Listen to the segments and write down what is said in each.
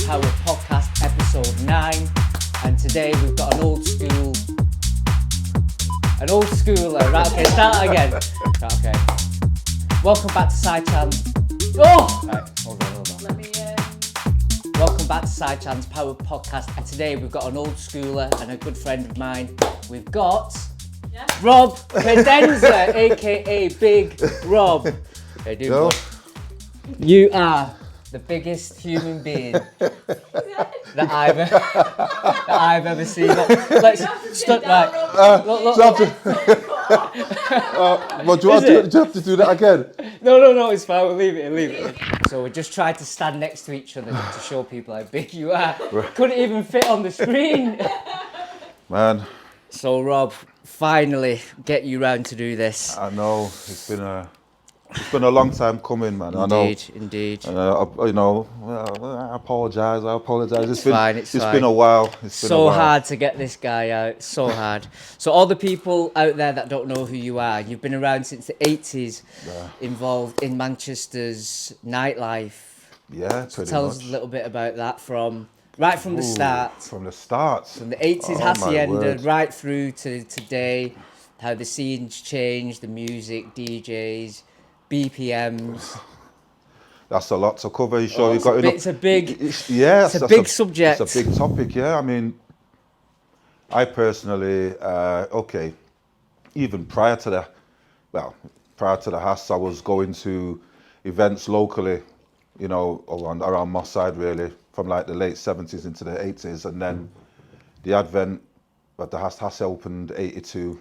Power Podcast, episode 9. And today we've got an old schooler. Right, okay, start again. Right, okay. Welcome back to Sidechan's. Oh! Right, hold on. Welcome back to Sidechan's Power Podcast. And today we've got an old schooler and a good friend of mine. We've got Rob Cadenza, aka Big Rob. Hey, dude, Bob. You are the biggest human being that I've ever seen. Let's start right. Well, do you have to do that again? No, it's fine. We'll leave it. So we just tried to stand next to each other to show people how big you are. Couldn't even fit on the screen. Man. So Rob, finally get you round to do this. I know it's been a long time coming, man. Indeed. I apologise. It's fine. Been a while. It's been so hard to get this guy out. So hard. So all the people out there that don't know who you are, you've been around since the 80s, involved in Manchester's nightlife. Yeah, so tell us a little bit about that from the start. From the start. From the 80s hacienda right through to today, how the scene's changed, the music, DJs, BPMs. That's a lot to cover. You sure you got enough? It's a big subject. It's a big topic, yeah. I mean, I personally, even prior to the Hass, I was going to events locally, around Moss Side really, from like the late 70s into the 80s, and then the advent of the Hass opened 82.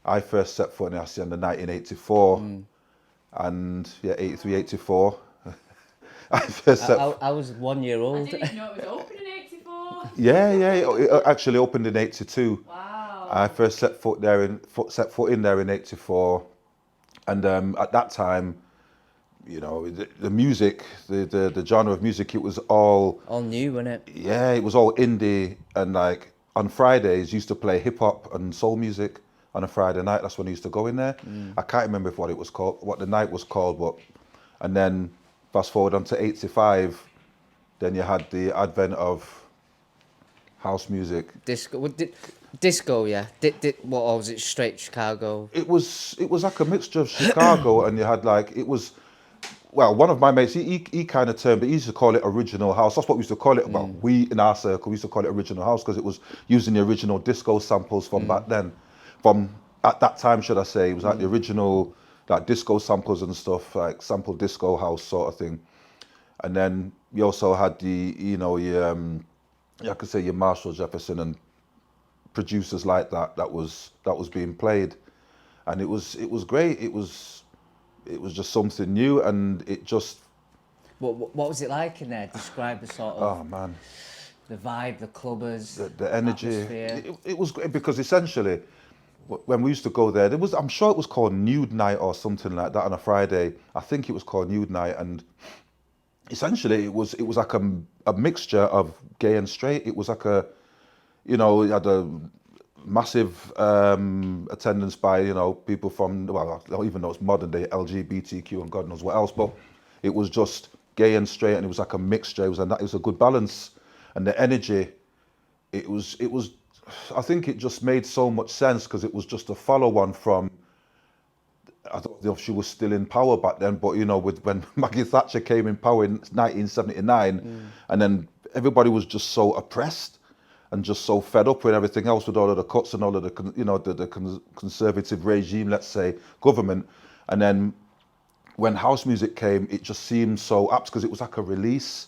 I first set foot in the hacienda in 1984. And 83, 84. I was 1 year old. I didn't know it was open in 84. Yeah, it actually opened in 82. Wow. I first set foot in there in 84, and at that time, the music, the genre of music, it was all new, wasn't it? Yeah, it was all indie, and like on Fridays used to play hip hop and soul music. On a Friday night, that's when I used to go in there. I can't remember what the night was called, and then fast forward on to 85, then you had the advent of house music. Disco, yeah. What was it? Straight Chicago. It was like a mixture of Chicago, and you had one of my mates, he kind of turned, but he used to call it original house. That's what we used to call it. Well, we in our circle, we used to call it original house because it was using the original disco samples from back then. From at that time, should I say, it was like the original like disco samples and stuff, like sample disco house sort of thing. And then you also had I could say your Marshall Jefferson and producers like that was being played, and it was great. It was just something new, and it just. What was it like in there? Describe the sort of. Oh man. The vibe, the clubbers, the energy. Atmosphere. It was great because essentially. When we used to go there, I'm sure it was called Nude Night or something like that on a Friday. I think it was called Nude Night, and essentially it was like a mixture of gay and straight. It was like you had a massive attendance by people from even though it's modern day LGBTQ and God knows what else, but it was just gay and straight, and it was like a mixture. It was a good balance, and the energy. It was. I think it just made so much sense because it was just a follow-on from. I don't know if she was still in power back then, but when Maggie Thatcher came in power in 1979, and then everybody was just so oppressed and just so fed up with everything else, with all of the cuts and all of the conservative regime, let's say, government, and then when house music came, it just seemed so apt because it was like a release.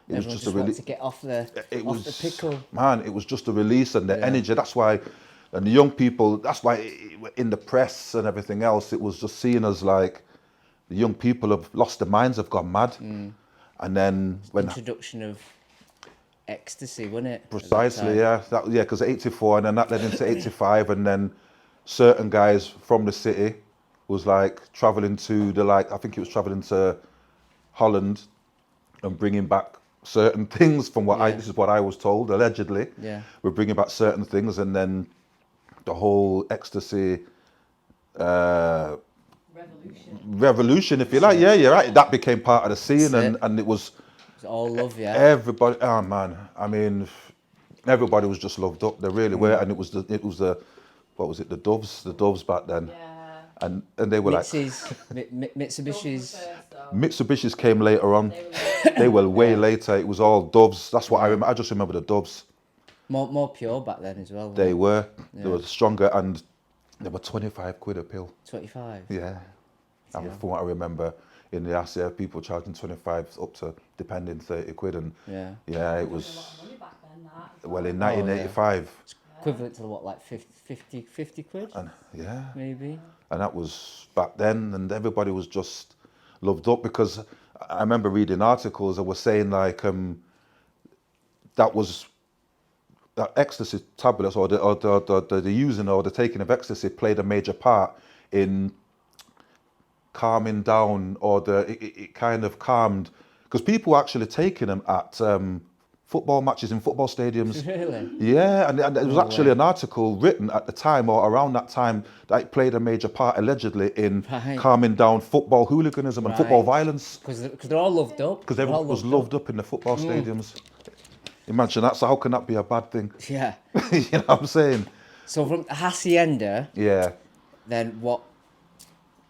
It was just a release to get off the pickle. Man, it was just a release, and the energy. That's why, and the young people. That's why, in the press and everything else, it was just seen as like the young people have lost their minds, have gone mad. And then when introduction of ecstasy, wasn't it? Precisely, because 84, and then that led into 85, and then certain guys from the city was like traveling to I think it was traveling to Holland and bringing back certain things from this is what I was told, allegedly. Yeah. We're bringing back certain things, and then the whole ecstasy revolution, if you like. Yeah, you're right. That became part of the scene, and it was It's all love, yeah. Everybody, oh man, I mean, everybody was just loved up. They really were, and it was the, what was it? The Doves back then. Yeah. And they were Mitsubishi's. Mitsubishi's came later on. They were They were way later. It was all Doves. That's what I remember. I just remember the Doves. More pure back then as well. They were. Yeah. They were stronger, and they were 25 quid a pill. 25. Yeah. And from what I remember, in the RCF, people charging 25 up to, depending, 30 quid. And yeah, it was. a lot of money back then, that. Well, in 1985. Equivalent to what, like 50 quid? And yeah. Maybe. And that was back then, and everybody was just loved up, because I remember reading articles that were saying like that ecstasy tablets or the using or the taking of ecstasy played a major part in calming down, or it kind of calmed, because people were actually taking them at football matches in football stadiums. Really? Yeah, and there was actually an article written at the time or around that time that it played a major part allegedly in calming down football hooliganism and football violence. Because they're all loved up. Because everyone was loved up in the football stadiums. Imagine that. So how can that be a bad thing? Yeah. You know what I'm saying? So from Hacienda, Yeah. then what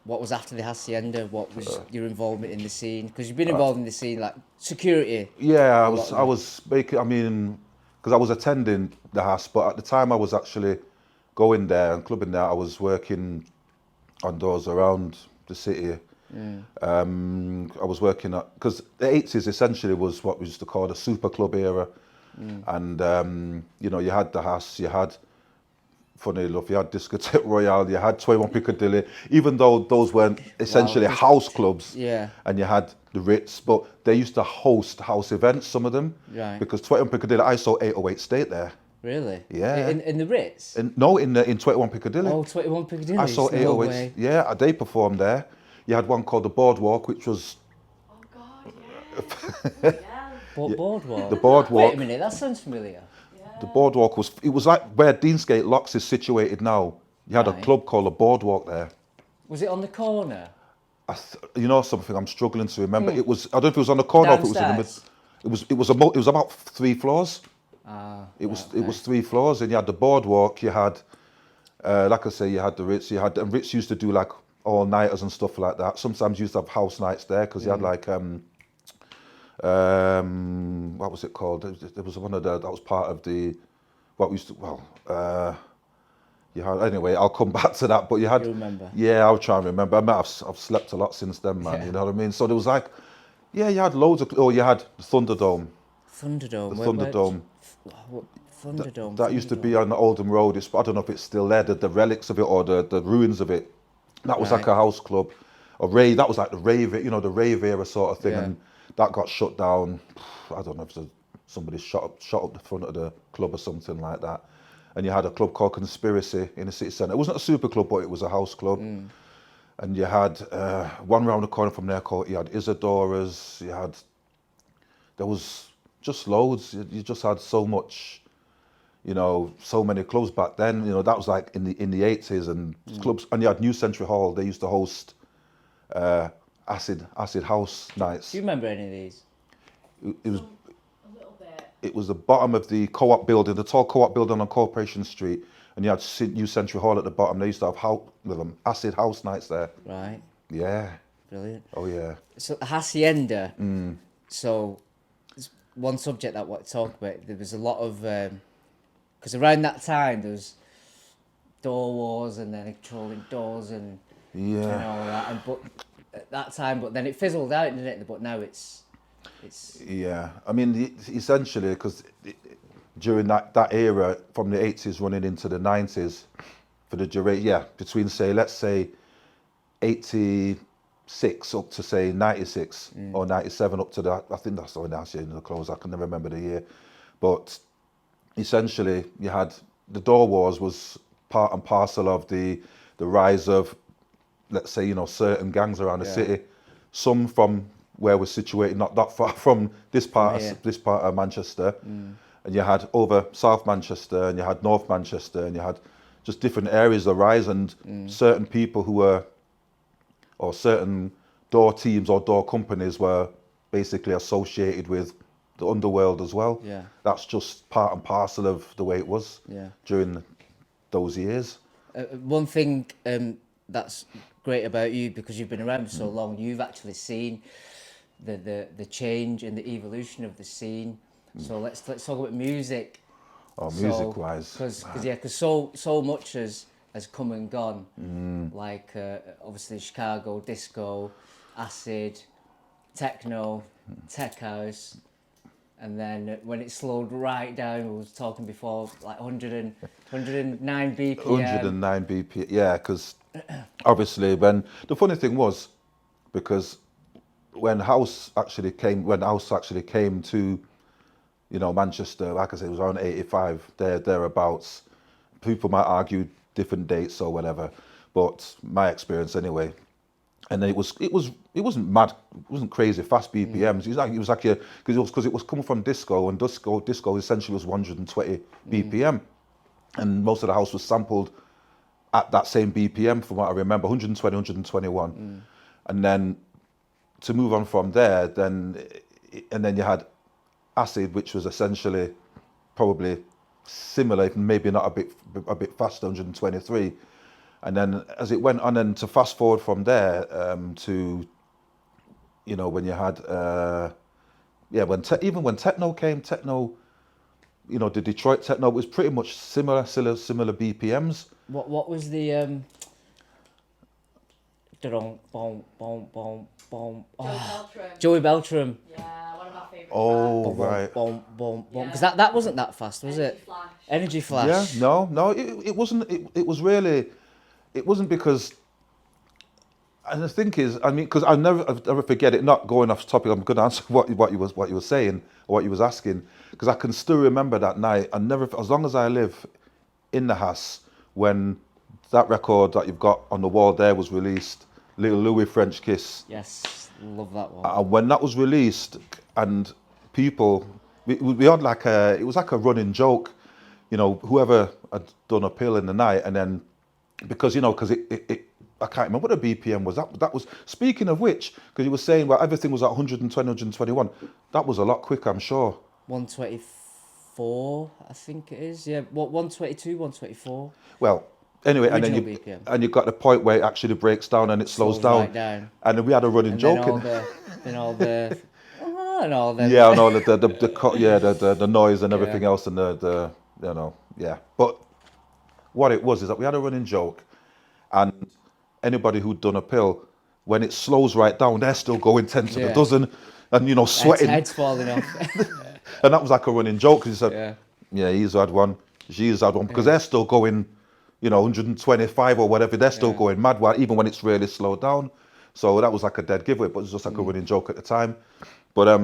was after the Hacienda? What was your involvement in the scene? Because you've been involved in the scene, like security. Yeah, I was making, I mean, because I was attending the house, but at the time I was actually going there and clubbing there. I was working on doors around the city. I was working at, because the 80s essentially was what we used to call the super club era. And, you know, you had the house, you had, funny enough, you had Discotheque Royale, you had 21 Piccadilly, even though those weren't essentially house clubs. Yeah. And you had the Ritz, but they used to host house events, some of them. Right. Because 21 Piccadilly, I saw 808 State there. Really? Yeah. In the Ritz? No, in 21 Piccadilly. Oh, 21 Piccadilly. I saw 808. Yeah, they performed there. You had one called the Boardwalk, which was Oh, God, yeah. Boardwalk? the Boardwalk. Wait a minute, that sounds familiar. The Boardwalk it was like where Deansgate Locks is situated now. You had a club called the Boardwalk there. Was it on the corner? You know something, I'm struggling to remember. It was, I don't know if it was on the corner or if it was in the middle. It was about 3 floors. It was 3 floors, and you had the Boardwalk, you had, like I say, you had the Ritz, and Ritz used to do like all-nighters and stuff like that. Sometimes you used to have house nights there, because you had like, what was it called? There was one of that was part of the, what we used to, you had, anyway, I'll come back to that, but you had, You remember? Yeah, I'll try and remember. I've slept a lot since then, man, you know what I mean? So there was like, yeah, you had loads of, you had the Thunderdome. Thunderdome? The Thunderdome. Thunderdome? That used to be on the Oldham Road. I don't know if it's still there, the relics of it or the ruins of it. That was like a house club. That was like the rave, you know, the rave era sort of thing. And that got shut down. I don't know if somebody shot up the front of the club or something like that. And you had a club called Conspiracy in the city centre. It wasn't a super club, but it was a house club. And you had one round the corner from there called, you had Isadora's, there was just loads. You just had so much, you know, so many clubs back then. You know, that was like in the 80s, and clubs. And you had New Century Hall. They used to host acid house nights. Do you remember any of these? It was. A little bit. It was the bottom of the co-op building, the tall co-op building on Corporation Street, and you had New Century Hall at the bottom. They used to have acid house nights there. Right. Yeah. Brilliant. Oh yeah. So Hacienda. So one subject that I want to talk about. There was a lot of because around that time there was door wars and then controlling doors and all that. And but at that time, but then it fizzled out, didn't it? But now it's. Yeah, I mean, essentially, because during that era, from the 80s running into the 90s, for the duration, between let's say 86 up to say 96 or 97 up to I think that's when that's in the close. I can never remember the year, but essentially, you had the door wars was part and parcel of the rise of, let's say, you know, certain gangs around the city, some from where we're situated, not that far from this part of Manchester, and you had over South Manchester, and you had North Manchester, and you had just different areas of rise, and certain people who were, or certain door teams or door companies were basically associated with the underworld as well. Yeah. That's just part and parcel of the way it was during those years. One thing that's great about you, because you've been around for so long, you've actually seen the change and the evolution of the scene. So let's talk about music. Oh, music-wise. Because so much has come and gone. Like obviously Chicago, disco, acid, techno, tech house. And then when it slowed right down, we were talking before, like 109 BPM. 109 BPM, yeah, because obviously the funny thing was, because when house actually came to, Manchester, like I said, it was around 85, thereabouts. People might argue different dates or whatever, but my experience anyway. And then it wasn't mad, it wasn't crazy fast BPMs. Because it was coming from disco, and disco essentially was 120 BPM, and most of the house was sampled at that same BPM from what I remember, 120, 121, and then to move on from there, and then you had acid, which was essentially probably similar, maybe not a bit faster, 123. And then as it went on, and to fast forward from there to, when you had, when techno came, the Detroit techno was pretty much similar BPMs. What was the boom, boom, boom, boom. Joey Beltram. Yeah, one of my favourite. Oh, Boom, right. boom, boom, boom. Because that wasn't that fast, was it? Flash. Energy Flash. Yeah, no, it wasn't. It was really, it wasn't because. And the thing is, I mean, because I'll never forget it. Not going off topic, I'm going to answer what you were saying or what you was asking, because I can still remember that night. I never, as long as I live in the house, when that record that you've got on the wall there was released, Little Louis French Kiss. Yes, love that one. And when that was released, and people, we had like it was like a running joke, whoever had done a pill in the night, and then because it I can't remember what the BPM was. That was, speaking of which, because you were saying, well, everything was at 120, 121. That was a lot quicker, I'm sure. 124, I think it is. Yeah, what 122, 124. Well, anyway, Original and then BPM. you got the point where it actually breaks down and it slows down. Right down. And then we had a running And joke. then all the and all the Yeah, and all the noise and everything else, and the yeah. But what it was is that we had a running joke, and anybody who'd done a pill, when it slows right down, they're still going 10 to the dozen, and sweating. heads falling off. And that was like a running joke, because he said, yeah, he's had one, she's had one, because they're still going, 125 or whatever, they're still going mad, even when it's really slowed down. So that was like a dead giveaway, but it was just like a running joke at the time. But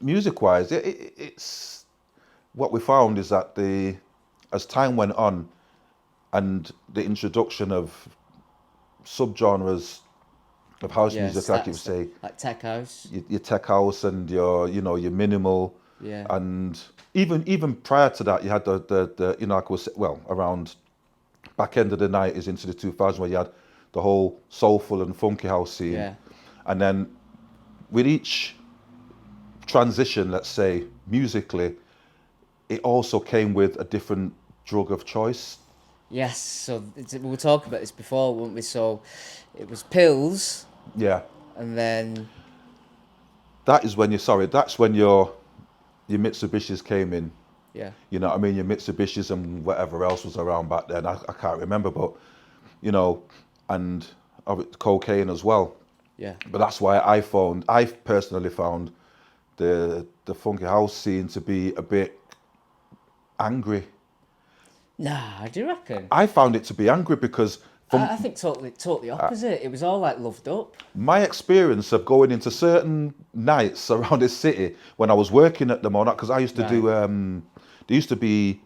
music-wise, it's what we found is that as time went on, and the introduction of subgenres of house music, like you say, like tech house, your tech house, and your your minimal, and even prior to that, you had the like I was, around back end of the 90s into the 2000s, where you had the whole soulful and funky house scene, and then with each transition, let's say musically, it also came with a different drug of choice. Yes, so we were talking about this before, weren't we? So it was pills. Yeah. And then that's when your Mitsubishis came in. Yeah. You know what I mean? Your Mitsubishis and whatever else was around back then. I can't remember, but and cocaine as well. Yeah. But that's why I personally found the funky house scene to be a bit angry. Nah, do you reckon? I found it to be angry because I think totally opposite. It was all like loved up. My experience of going into certain nights around this city when I was working at the Monarch, because I used to do there used to be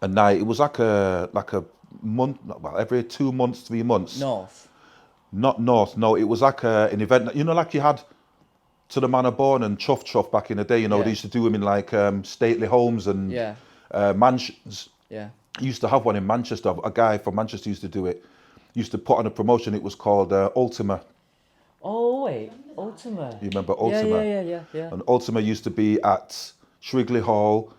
a night, it was like a month, well, every 2 months, 3 months. North. Not north, no, it was like an event, like you had to the Manor Born and Chuff back in the day, they used to do them in like stately homes and mansions. Yeah. Used to have one in Manchester. A guy from Manchester used to do it. Used to put on a promotion. It was called Ultima. Oh wait, Ultima. You remember Ultima? Yeah. And Ultima used to be at Shrigley Hall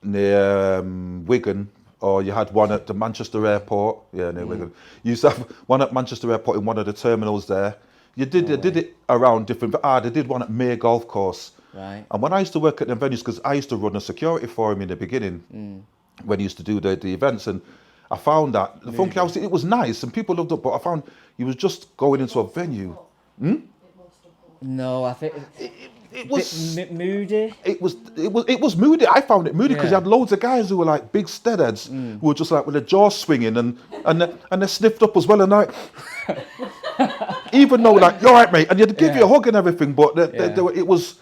near Wigan, or you had one at the Manchester Airport. Yeah, near Wigan. You used to have one at Manchester Airport in one of the terminals there. You did it around different. They did one at Mere Golf Course. Right. And when I used to work at the venues, because I used to run a security for him in the beginning, when he used to do the events, and I found that the Funky House, it was nice and people loved it, but I found you was just going into a venue. No, I think It was moody. It was moody. I found it moody because you Yeah. had loads of guys who were like big steadheads who were just like with their jaws swinging and they sniffed up as well, and like even though like you're right, mate, and you'd give you a hug and everything, but it was.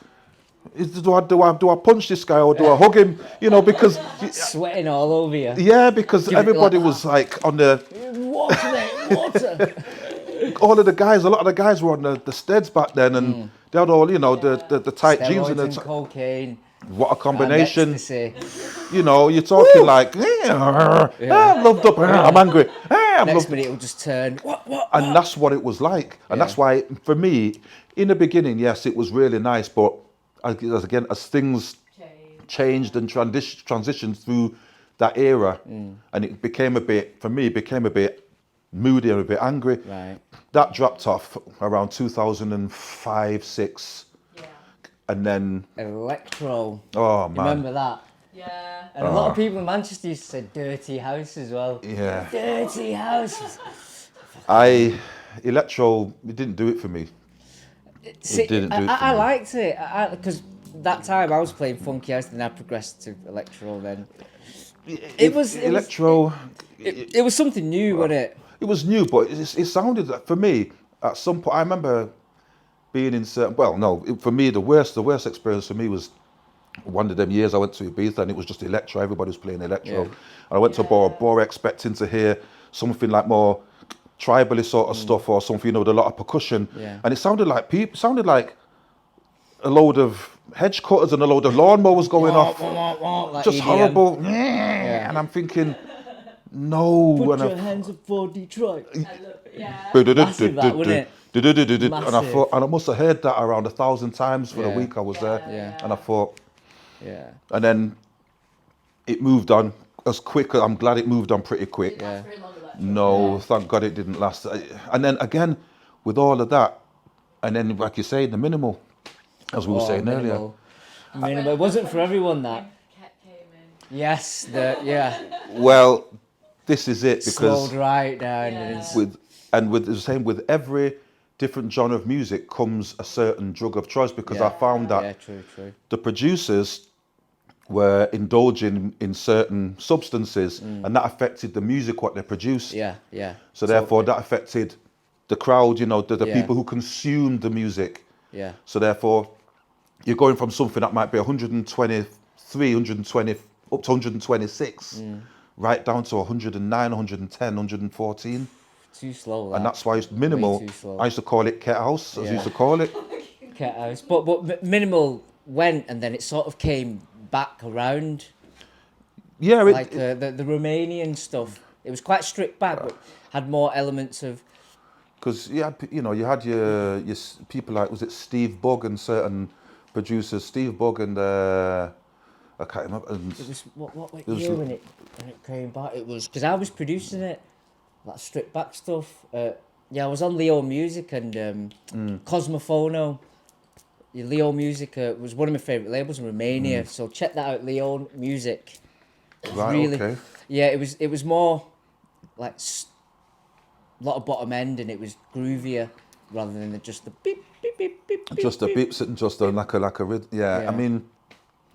Do I punch this guy or do I hug him? You know, because Sweating all over you. yeah, because Give it everybody like was like on the Water, mate, water. a lot of the guys were on the steads back then, and they had all the tight jeans Steroids and and the cocaine. what a combination. And ecstasy. You know, you're talking like, I'm loved up, I'm angry, I'm Next loved. minute it'll just turn. What? And that's what it was like. And that's why, for me, in the beginning, yes, it was really nice. But as things changed and transitioned through that era, and it became a bit moody and a bit angry. Right. That dropped off around 2005, 6. Yeah. And then, Electro. oh man. Remember that? Yeah. And a lot of people in Manchester used to say dirty house as well. Yeah. Dirty house. Electro, it didn't do it for me. See, didn't do it for I me. liked it because that time I was playing funky house, then I progressed to electro. Then it was Electro. it was something new, wasn't it? It was new, but it sounded like, for me, at some point, I remember being in certain, for me, the worst experience for me was one of them years I went to Ibiza and it was just electro, everybody was playing electro. Yeah. And I went to Bora expecting to hear something like more tribally sort of stuff or something, with a lot of percussion. Yeah. And it sounded like a load of hedge cutters and a load of lawnmowers going off. Like Just EDM. horrible. And I'm thinking, no. Put and your hands up for Detroit. Yeah. Massive that, wouldn't it? And I Massive. thought, and I must have heard that around 1,000 times for the Yeah. week I was there. Yeah. And I thought, Yeah. and then it moved on as quick. I'm glad it moved on pretty quick. Yeah. Very long electric. No, thank God it didn't last. And then again, with all of that, and then like you say, the minimal, as we were saying earlier. Minimal. It wasn't for everyone that. Cat came in. Yes, Well, this is it slowed because right down. Yeah. with the same with every different genre of music comes a certain drug of choice, because I found that Yeah, true. the producers were indulging in certain substances and that affected the music what they produced. Yeah. So therefore that affected the crowd, the Yeah. people who consumed the music. Yeah. So therefore you're going from something that might be 123, 120 up to 126 right down to 109, 110, 114. Too slow. And that's why it's minimal. Way too slow. I used to call it Ket House, as I Yeah. used to call it. Cat house. But minimal went and then it sort of came back around. Yeah, Like the Romanian stuff. It was quite stripped back, but had more elements of. because you had your people like, was it Steve Bugg and certain producers, Steve Bugg and I can't remember. And It was what It was- year when it came back? It was because I was producing it, that stripped back stuff. I was on Leo Music and Cosmophono. Leo Music was one of my favourite labels in Romania, so check that out. Leo Music. right, okay. Yeah, it was more like a lot of bottom end, and it was groovier rather than just the beep beep beep beep. beep, Just a beep. beep sitting just on like a rhythm. Yeah, Yeah. I mean,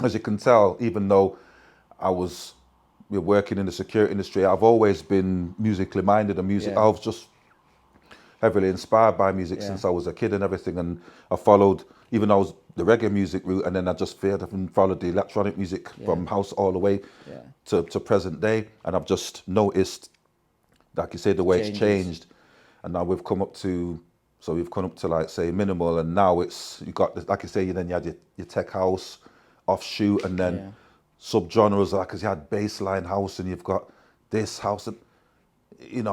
as you can tell, even though I was working in the security industry, I've always been musically minded and music. Yeah. I was just heavily inspired by music Yeah. since I was a kid and everything, and I followed, even though I was the reggae music route, and then I just followed the electronic music from house all the way to present day, and I've just noticed, like you say, the way it's changed, and now we've come up to like say minimal, and now you got, like you say, then you had your tech house, offshoot, and then subgenres, like, because you had baseline house and you've got this house, and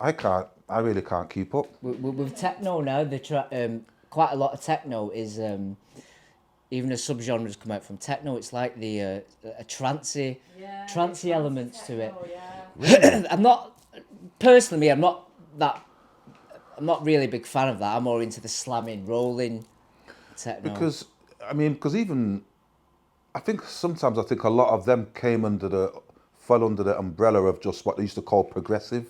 I can't I really can't keep up. With techno now, quite a lot of techno is even as subgenres come out from techno. It's like the a trancey elements to it. Yeah. I'm not personally me. I'm not really a big fan of that. I'm more into the slamming, rolling techno. Because even I think sometimes a lot of them fell under the umbrella of just what they used to call progressive.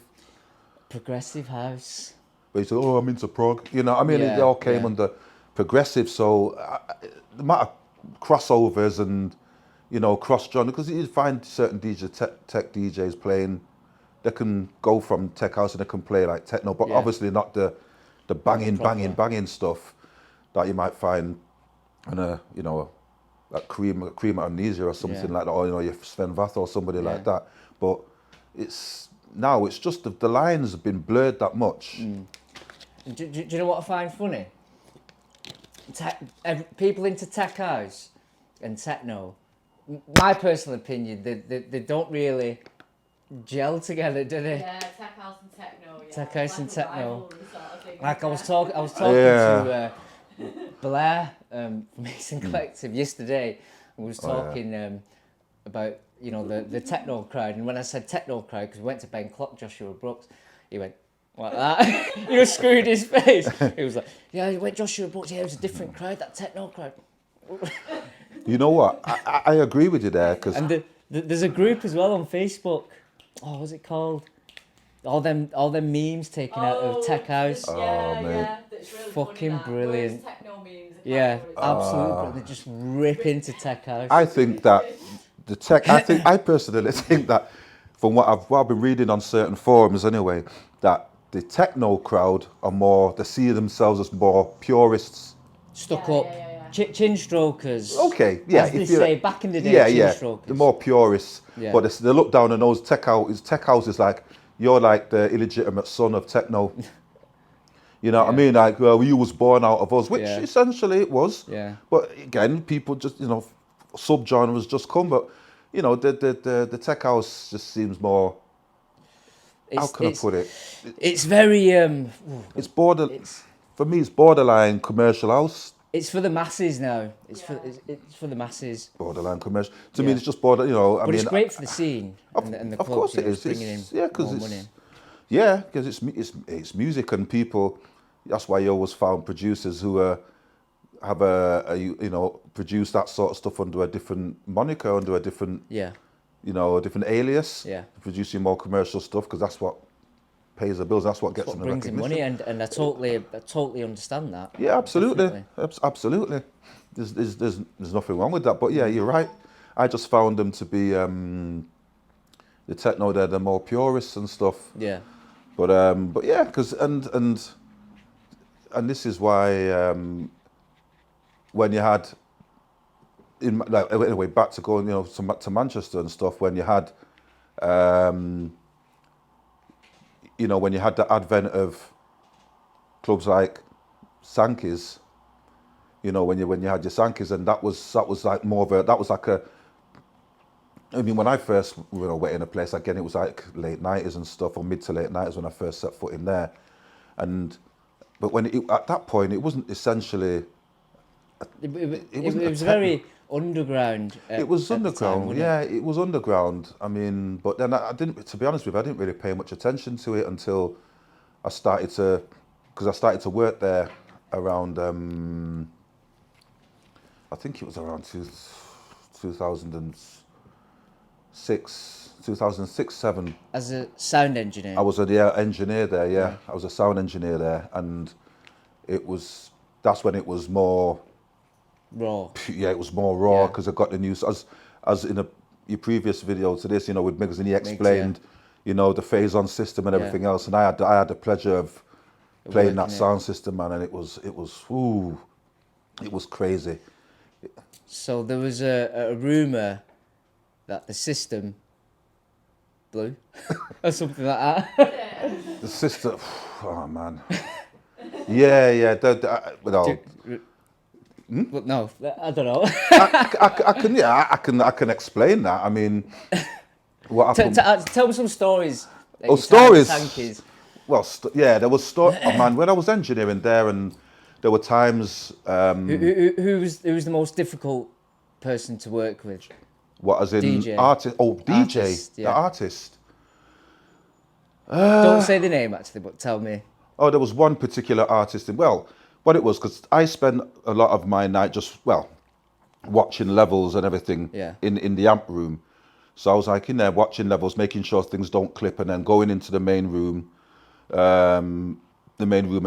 Progressive house. But you say, oh, I'm into prog. You know, it all came under progressive. So the amount of crossovers and, cross-genre, because you find certain tech DJs playing, they can go from tech house and they can play like techno, but obviously not the banging stuff that you might find in a Cream of Amnesia or something like that, or your Sven Vath or somebody like that. But it's just the lines have been blurred that much. Do you know what I find funny? People into tech house and techno, my personal opinion, they don't really gel together, do they? Yeah, tech house and techno. Yeah. Tech house and techno. Sort of thing, Like I was talking to Blair from Mason Collective yesterday, and we was talking about the techno crowd, and when I said techno crowd, because we went to Ben Clock, Joshua Brooks, he went like that. He was screwing his face. He was like, yeah, he went Joshua Brooks. Yeah, it was a different crowd, that techno crowd. You know what? I agree with you there, because there's a group as well on Facebook. Oh, what's it called? All them memes taken out of tech house. Yeah, man. yeah. That's really Fucking funny, brilliant. Worst techno memes. Yeah, absolutely. They just rip into tech house. I think that I personally think that, from what I've been reading on certain forums anyway, that the techno crowd they see themselves as more purists. Stuck up. Chin strokers. Okay, yeah. As they say, back in the day, chin strokers. The more purists. Yeah. But they look down on those tech houses like, you're like the illegitimate son of techno. You know what I mean? Like, well, you was born out of us, which essentially it was. Yeah. But again, people just, subgenres just come. But, the tech house just seems more, how can I put it? It's very... for me, it's borderline commercial house. It's for the masses now. It's for the masses. Borderline commercial. To me, it's just border. But it's great for the scene and the clubs. Of course it is. Bringing in more money. Yeah, because it's music, and people. That's why you always found producers who have produce that sort of stuff under a different moniker, under a different a different alias. Yeah. Producing more commercial stuff, because that's what pays the bills. That's what gets them the brings in recognition. money, and I totally understand that. Yeah, absolutely, absolutely. There's nothing wrong with that. But yeah, you're right. I just found them to be the techno. They're more purists and stuff. Yeah. But yeah, because and this is why when you had anyway, back to going to Manchester and stuff, when you had when you had the advent of clubs like Sankey's, when you had your Sankey's, and that was like more of that was like when I first went in a place, again, it was like late 90s and stuff, or mid to late 90s when I first set foot in there. But at that point, it wasn't essentially... It was very underground. It was underground, it was underground. But then to be honest with you, I didn't really pay much attention to it until I started to work there around, I think it was around 2006, 7. As a sound engineer? I was an engineer there, yeah. I was a sound engineer there, and that's when it was more... raw. Yeah, it was more raw, because I got the news, as in your previous video to this, with Miggs, and he explained, the phase-on system and everything else, and I had the pleasure of playing that sound system, man, and it was crazy. So there was a rumour that the system blew, or something like that. The system, oh man. Yeah. But no, I don't know. I can explain that. What happened? Tell me some stories. Stories. Sankey's. well, there was oh man, when I was engineering there, and there were times. Who was the most difficult person to work with? What, as in DJ. artist? Oh, DJ, Artist, the yeah. artist. Don't say the name actually, but tell me. Oh, there was one particular artist. Well, what it was, because I spent a lot of my night just, watching levels and everything in the amp room. So I was like in there watching levels, making sure things don't clip, and then going into the main room, and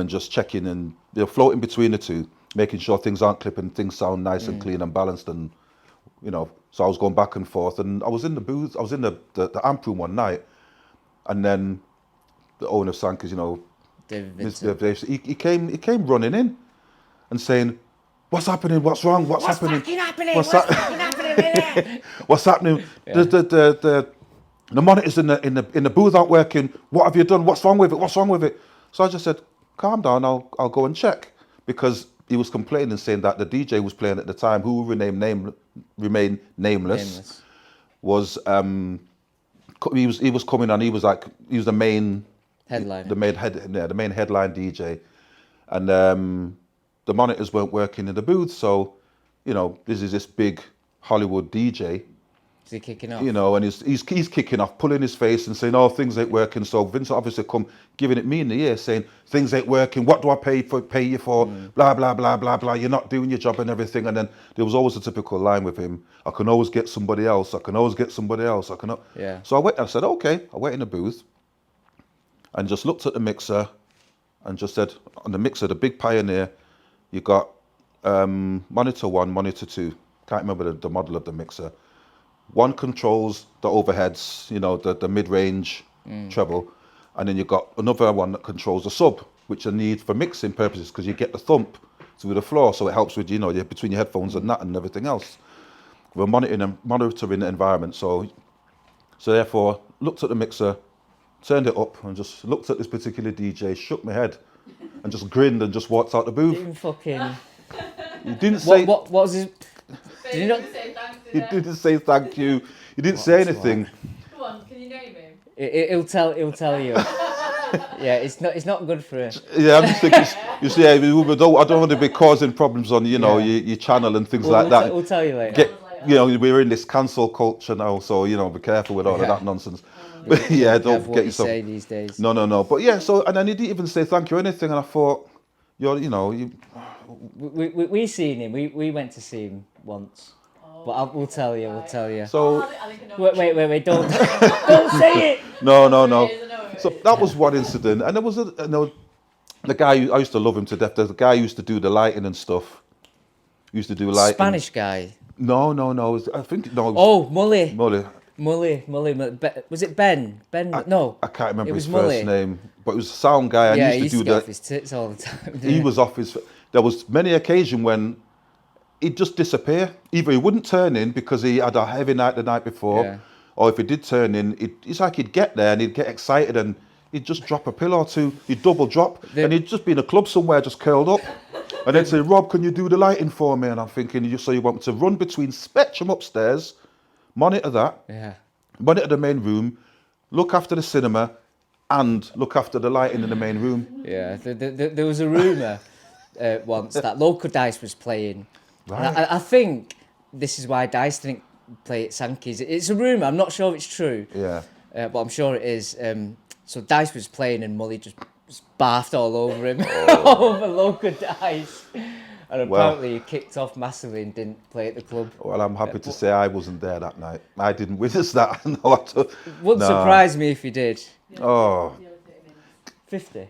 just checking and floating between the two, making sure things aren't clipping, things sound nice and clean and balanced, and so I was going back and forth, and I was in the booth, I was in the amp room one night, and then the owner of Sankers, Mr. Dave, he came running in and saying, "What's happening? What's wrong? What's happening? Fucking happening? What's What's fucking happening in there?" What's happening? The monitors in the booth aren't working. What have you done? What's wrong with it? What's wrong with it? So I just said, "Calm down. I'll go and check," because he was complaining, saying that the DJ was playing at the time, who will remain nameless, was he was coming on. He was the main headline. The main headline DJ, and the monitors weren't working in the booth. So, this is this big Hollywood DJ. Is he kicking off? And he's kicking off, pulling his face and saying, "Oh, things ain't working." So Vince obviously come giving it me in the ear, saying, "Things ain't working. What do I pay you for? Blah blah blah blah blah. You're not doing your job and everything." And then there was always a typical line with him: "I can always get somebody else. I can always get somebody else. I can." Yeah. So I said, "Okay." I went in the booth and just looked at the mixer and just said, on the mixer, the big Pioneer, you got monitor 1, monitor 2. Can't remember the model of the mixer. One controls the overheads, the mid-range treble, and then you've got another one that controls the sub, which I need for mixing purposes, because you get the thump through the floor, so it helps with between your headphones and that and everything else. We're monitoring the environment, so therefore looked at the mixer, turned it up, and just looked at this particular DJ, shook my head, and just grinned and just walked out the booth. He didn't say. What was his? Did he not say thanks to He them? didn't say thank you. He didn't say anything. Come on, can you name him? He'll tell you. Yeah, it's not good for it. Yeah, I'm just thinking. You see, I don't want to be causing problems on your channel and things like that. We'll tell you later. We're in this cancel culture now, so be careful with all of that nonsense. But yeah, don't get yourself. Say these days. No. But yeah, so and then he didn't even say thank you or anything, and I thought, We seen him. We went to see him once. But we'll tell you. So wait, don't say it. No. So that was one incident, and there was the guy I used to love him to death. There's a guy who used to do the lighting and stuff. Used to do lighting. Spanish guy. No. I think no. Oh, Mully. Mully. Was it Ben? No. I can't remember his Mully. first name, but it was a sound guy. Yeah, and he used to get off his tits all the time. He was off his. There was many occasions when he'd just disappear. Either he wouldn't turn in because he had a heavy night the night before, or if he did turn in, it's like he'd get there and he'd get excited and he'd just drop a pillow or two. He'd double drop and he'd just be in a club somewhere, just curled up, and then say, "Rob, can you do the lighting for me?" And I'm thinking, you want me to run between Spectrum upstairs, monitor that, monitor the main room, look after the cinema, and look after the lighting in the main room. Yeah, there was a rumour once that Local Dice was playing. Right. I think this is why Dice didn't play at Sankey's. It's a rumour, I'm not sure if it's true. Yeah. But I'm sure it is. So Dice was playing and Mully just barfed all over him, over Local Dice. And apparently he kicked off massively and didn't play at the club. Well, I'm happy to say I wasn't there that night. I didn't witness that. Wouldn't surprise me if you did. Oh. 50?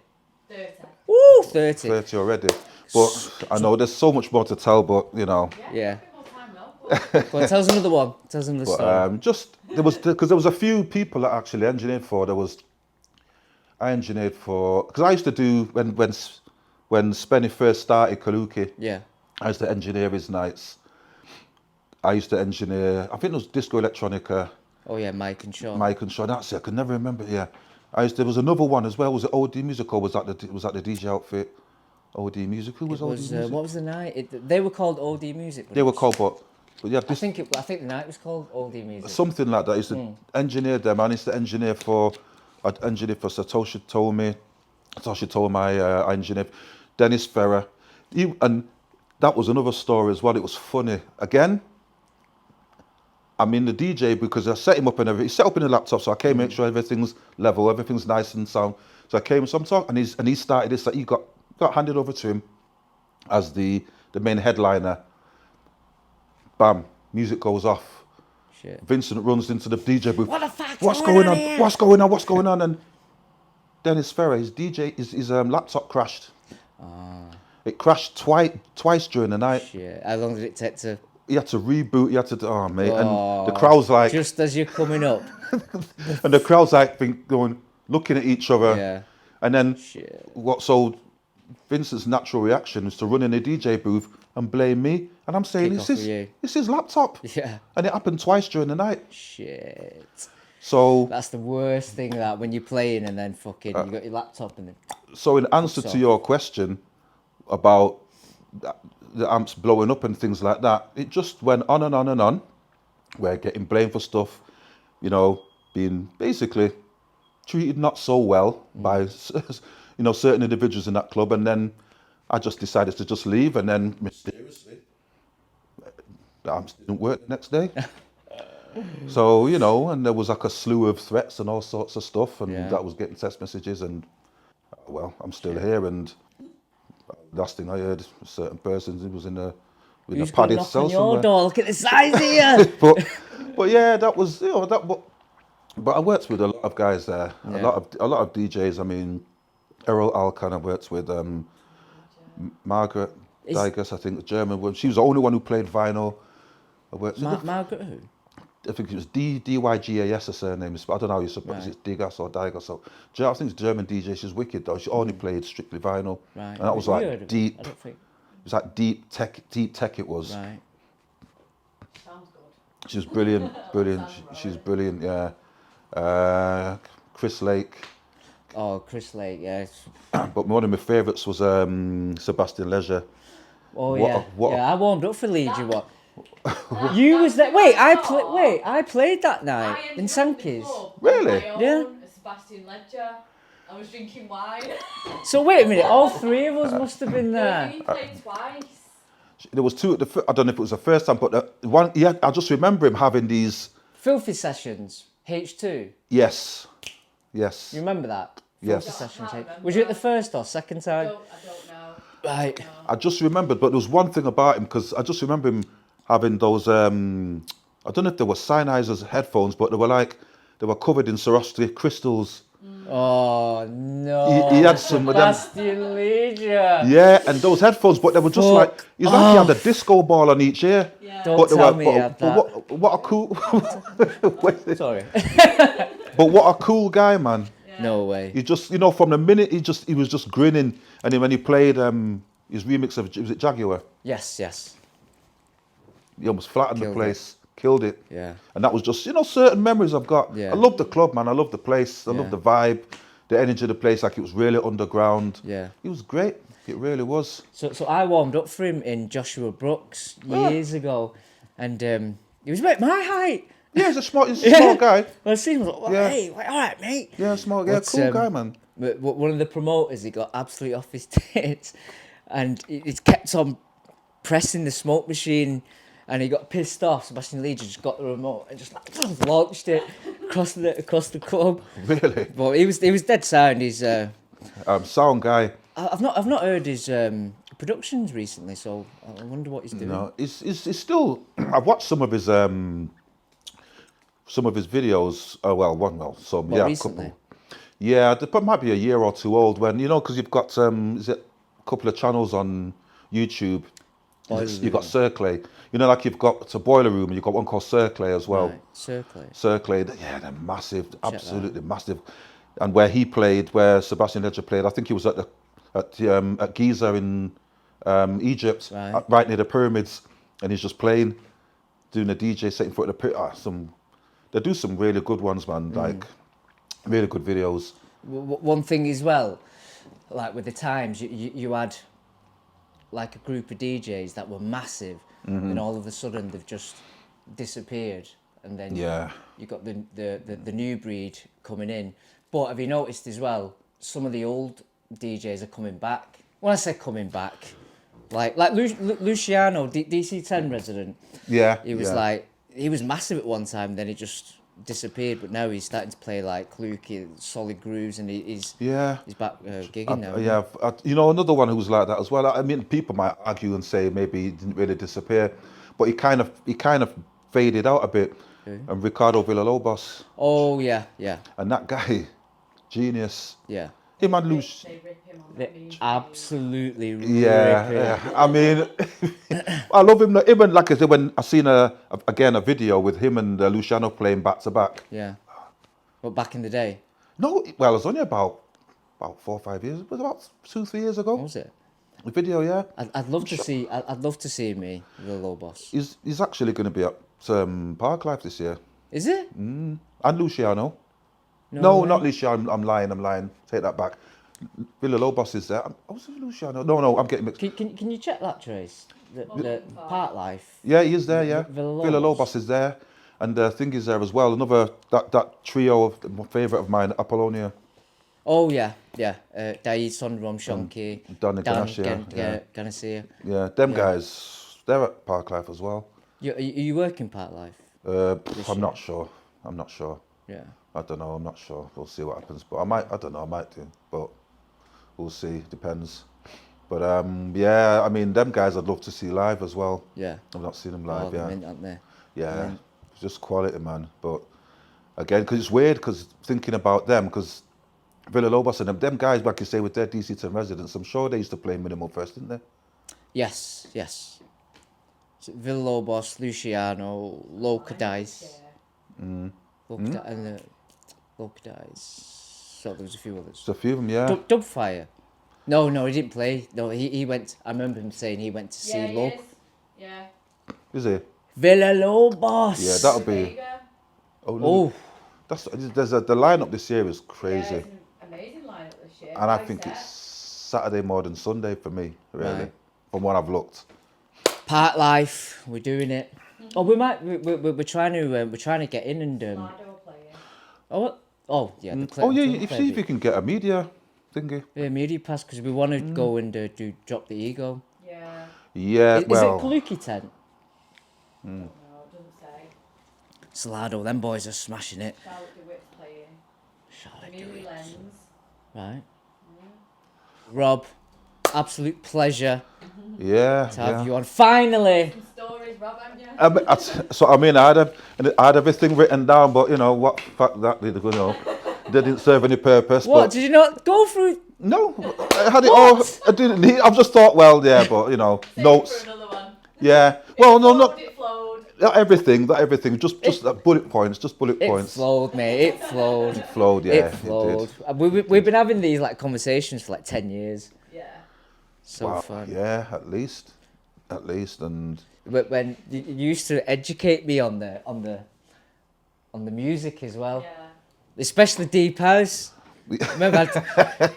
30. Woo, 30. 30 already. But I know there's so much more to tell, but Yeah. A bit more time though. Well, tell us another one. Tell us another story. Because there was a few people that I actually engineered for. I engineered for, because I used to do when Spenny first started Kaluki. Yeah. I used to engineer his nights. I used to engineer, I think it was Disco Electronica. Oh yeah, Mike and Sean. That's it. I can never remember. Yeah. There was another one as well. Was it OD Music or was that the DJ outfit? OD Music. Who was OD Music? What was the night? They were called OD Music. They were called, but yeah. I think the night was called OD Music. Something like that. I used to engineer them. I used to engineer for Satoshi Tomi, So she told my engineer, Dennis Ferrer. And that was another story as well. It was funny. Again, I'm in the DJ because I set him up and everything. He's set up in the laptop, so I came make sure everything's level, everything's nice and sound. So I came, so I'm talking, and he started this. Like, he got handed over to him as the main headliner. Bam, music goes off. Shit. Vincent runs into the DJ booth. What the fuck? What's going on? What's going on? What's going on? And Dennis Ferrer, his laptop crashed. It crashed twice during the night. Shit. How long did it take to? He had to reboot. He had to. Oh mate, and the crowd's like. Just as you're coming up. And the crowd's like going, looking at each other. Yeah. And then Shit. so Vincent's natural reaction is to run in the DJ booth and blame me. And I'm saying, it's his laptop. Yeah. And it happened twice during the night. Shit. So That's the worst thing, that when you're playing and then fucking you got your laptop and then. So in answer to your question about the amps blowing up and things like that, it just went on and on and on. We're getting blamed for stuff, you know, being basically treated not so well by, you know, certain individuals in that club. And then I just decided to just leave, and then mysteriously, the amps didn't work the next day. So, you know, and there was like a slew of threats and all sorts of stuff, and that was getting text messages, and well, I'm still here. And last thing I heard, a certain person who was in a padded cell somewhere. Your door. Look at the size here. but yeah, that was, you know, that. But I worked with a lot of guys there, a lot of DJs. I mean, Errol Alkan. I worked with Margaret Digers, I think, the German one. She was the only one who played vinyl. I worked with Margaret who? I think it was Dygas, her surname is, but I don't know how you suppose it's Digas or Digas. So I think it's German DJ. She's wicked though. She only played strictly vinyl, and that was like deep. It was like deep tech. It was. Right. Sounds good. She was brilliant. She's brilliant. Yeah. Chris Lake. Oh, Chris Lake. Yeah. But one of my favourites was Sebastian Leisure. Oh yeah. I warmed up for Leeds. You was there. I played that night in Sankey's. Really? Yeah. Sebastian Ledger. I was drinking wine. So wait a minute, all three of us must have been there. He played twice. There was two. I don't know if it was the first time, but one. Yeah, I just remember him having these Filthy Sessions, H2. Yes. You remember that? Yes. Filthy Sessions. Was you at the first or second time? I don't know. Right. I just remembered, but there was one thing about him, because I just remember him having those. I don't know if they were Sennheiser headphones, but they were covered in Swarovski crystals. Oh no! He had some of them. Sebastian Leisure. Yeah, and those headphones, but they were just like he had a disco ball on each ear. Yeah. Don't tell me but what a cool. Sorry. But what a cool guy, man. Yeah. No way. You just, you know, from the minute he was just grinning, and then when he played his remix of, was it Jaguar? Yes. He almost flattened Killed the place, killed it. Yeah. And that was just, you know, certain memories I've got. Yeah. I love the club, man. I love the place. I Yeah. love the vibe, the energy of the place. Like, it was really underground. Yeah. It was great. It really was. So I warmed up for him in Joshua Brooks years ago, and he was about my height. Yeah, he's a small guy. Well, I seen him. Like, well, hey, all right, mate. Yeah, cool guy, man. But one of the promoters, he got absolutely off his tits, and he's kept on pressing the smoke machine, and he got pissed off. Sebastian Leisure just got the remote and just like launched it across the club. Really? But he was dead sound. He's Sound guy. I've not heard his productions recently, so I wonder what he's doing. No, he's still. I've watched some of his videos. Some What, a recently? couple. Yeah, it might be a year or two old. When, you know, because you've got is it a couple of channels on YouTube. You've got Circle. You know, like you've got a Boiler Room, and you've got one called Circle as well. Right, Circle. Circle, yeah, they're massive, absolutely massive. And where Sebastian Leisure played, I think he was at Giza in Egypt, right near the pyramids, and he's just playing, doing a DJ set in front of the pyramid. They do some really good ones, man. Like really good videos. One thing as well, like with the Times, you had like a group of DJs that were massive, and all of a sudden they've just disappeared, and then you got the new breed coming in. But have you noticed as well, some of the old DJs are coming back. When I say coming back, like Luciano, DC10 resident. Yeah. He was like, he was massive at one time, then he just disappeared. But now he's starting to play like Cluky, solid grooves, and he's back gigging now. Yeah, you know, another one who's like that as well. I mean, people might argue and say maybe he didn't really disappear, but he kind of faded out a bit. And Ricardo Villalobos. Oh yeah. And that guy, genius. Yeah. Him and Lush. They rip him on They the absolutely rip Yeah, him. yeah. I mean, I love him. Even like I said, when I seen a video with him and Luciano playing back to back. Yeah. But back in the day. No, well, it was only about 4 or 5 years. It was about 2-3 years ago. What was it? The video, yeah. I'd love to see. I'd love to see me, the low boss. He's actually going to be at Park Life this year. Is it? And Luciano. No, No, way. not Luciano. I'm lying. Take that back. Villalobos is there. Was it Luciano? No, I'm getting mixed. Can you check that, Trace? The Park Life. Yeah, he is there. Yeah, Villalobos. Villalobos is there, and Thing is there as well. Another that trio of my favourite of mine, Apollonia. Oh yeah. Daid Sondrom, Shonky, Dan Ganassia. Yeah, them guys. They're at Park Life as well. Are you working Park Life? I'm not sure. Yeah. I don't know. I'm not sure. We'll see what happens. But I might do. But we'll see. Depends. But yeah. I mean, them guys I'd love to see live as well. Yeah. I've not seen them live. Yeah. Mint, aren't they? Yeah. It's just quality, man. But again, because it's weird. Because thinking about them, because Villalobos and them guys, like you say, with their DC10 residents, I'm sure they used to play minimal first, didn't they? Yes. So Villalobos, Luciano, Loca Dice. Loca Dice. So there was a few others. There's a few of them, yeah. Dubfire. No, he didn't play. No, he went. I remember him saying he went to see Loc. Yeah. Is he? Villalobos. Yeah, that'll be. Oh. The lineup this year is crazy. Yeah, it's an amazing lineup this year. And I think it's Saturday more than Sunday for me, really, Right. from what I've looked. Park Life, we're doing it. Oh, we're trying to get in and Lardo playing. yeah. See if you can get a media thingy. Yeah, media pass because we want to go and do drop the ego. Yeah. Yeah, Is it Kaluki tent? No, it doesn't say. Salado, them boys are smashing it. Charlotte DeWitt's playing. Charlotte Amelia DeWitt. Lenz. Right. Rob, absolute pleasure Yeah. to have you on. Finally. Some stories, Rob, haven't you? So I mean, I had everything written down, but you know what? Fact that they didn't serve any purpose. What But did you not go through? no, I had it all. I didn't need. I've just thought, well, yeah, but you know, Save notes. for another one. Yeah. Well, no, not. It flowed. Not everything, just bullet points, It points. flowed, mate. It flowed. It flowed, yeah. It flowed. We've been having these like conversations for like 10 years. Yeah. So Wow, fun. yeah, at least, and When you used to educate me on the music as well, Yeah. especially Deep House. Remember,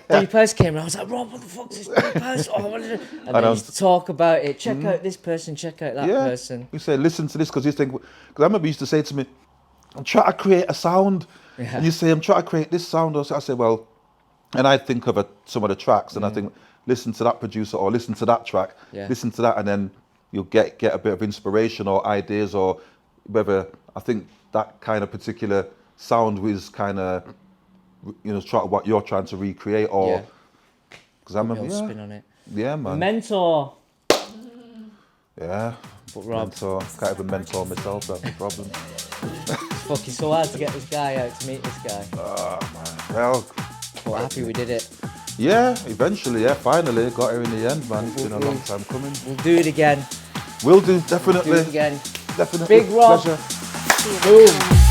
Deep House came around. I was like, Rob, what the fuck's this Deep House? Oh, what is it? And then he used to talk about it. Check out this person. Check out that person. You say, listen to this, because I remember you used to say to me, I'm trying to create a sound. Yeah. And you say, I'm trying to create this sound. I say, well, and I think of some of the tracks, and I think, listen to that producer, or listen to that track, listen to that, and then you'll get a bit of inspiration or ideas, or whether I think that kind of particular sound was kind of, what you're trying to recreate, or because I remember, spin on it. Yeah, man. Mentor. Yeah. But Rob, Mentor. Can't even mentor myself. That's the problem. it's fucking so hard to get this guy out to meet this guy. Man. Well, But happy we did it. yeah. Eventually, finally got here in the end, man. It's been a long time coming. We'll do it again. Will do, definitely. Do it again. Definitely. Big Rob. Pleasure. Boom.